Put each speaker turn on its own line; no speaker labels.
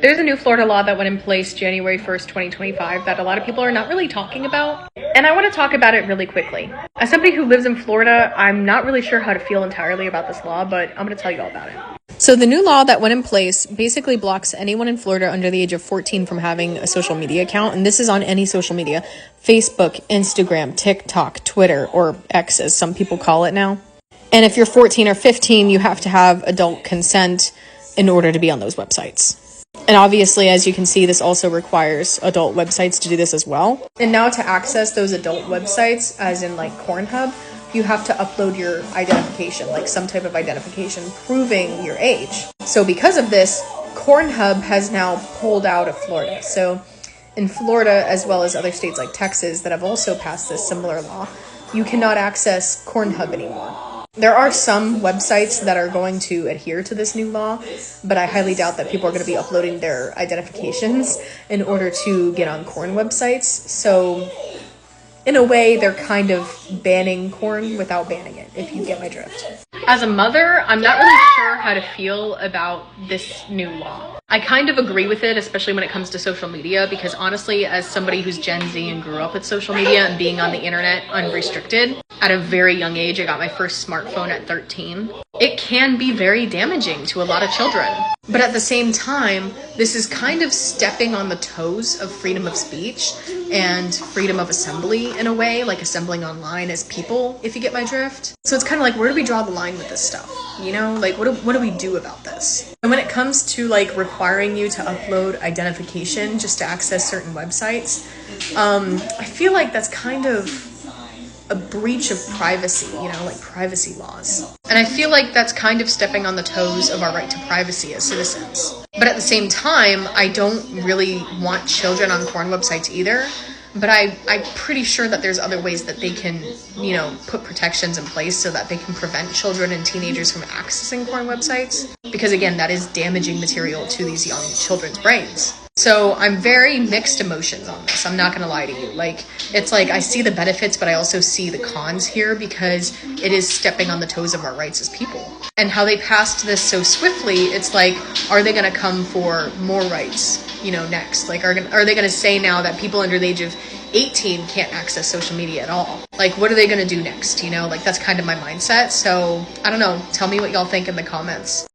There's a new Florida law that went in place January 1st, 2025 that a lot of people are not really talking about. And I want to talk about it really quickly. As somebody who lives in Florida, I'm not really sure how to feel entirely about this law, but I'm going to tell you all about it. So the new law that went in place basically blocks anyone in Florida under the age of 14 from having a social media account. And this is on any social media: Facebook, Instagram, TikTok, Twitter, or X as some people call it now. And if you're 14 or 15, you have to have adult consent in order to be on those websites. And obviously, as you can see, this also requires adult websites to do this as well. And now to access those adult websites, as in like Pornhub, you have to upload your identification, like some type of identification proving your age. So because of this, Pornhub has now pulled out of Florida. So in Florida, as well as other states like Texas that have also passed this similar law, you cannot access Pornhub anymore. There are some websites that are going to adhere to this new law, but I highly doubt that people are going to be uploading their identifications in order to get on porn websites. So in a way, they're kind of banning porn without banning it, if you get my drift. As a mother, I'm not really sure how to feel about this new law. I kind of agree with it, especially when it comes to social media, because honestly, as somebody who's Gen Z and grew up with social media and being on the internet unrestricted, at a very young age, I got my first smartphone at 13. It can be very damaging to a lot of children. But at the same time, this is kind of stepping on the toes of freedom of speech and freedom of assembly in a way, like assembling online as people, if you get my drift. So it's kind of like, where do we draw the line with this stuff? You know, like what do we do about this? And when it comes to like requiring you to upload identification just to access certain websites, I feel like that's kind of a breach of privacy, you know, like privacy laws. And I feel like that's kind of stepping on the toes of our right to privacy as citizens. But at the same time, I don't really want children on porn websites either. But I'm pretty sure that there's other ways that they can, you know, put protections in place so that they can prevent children and teenagers from accessing porn websites. Because again, that is damaging material to these young children's brains. So I'm very mixed emotions on this. I'm not going to lie to you. Like, it's like I see the benefits, but I also see the cons here because it is stepping on the toes of our rights as people. And how they passed this so swiftly, it's like, are they going to come for more rights, you know, next? Like, are they going to say now that people under the age of 18 can't access social media at all? Like, what are they going to do next? You know, like, that's kind of my mindset. So I don't know. Tell me what y'all think in the comments.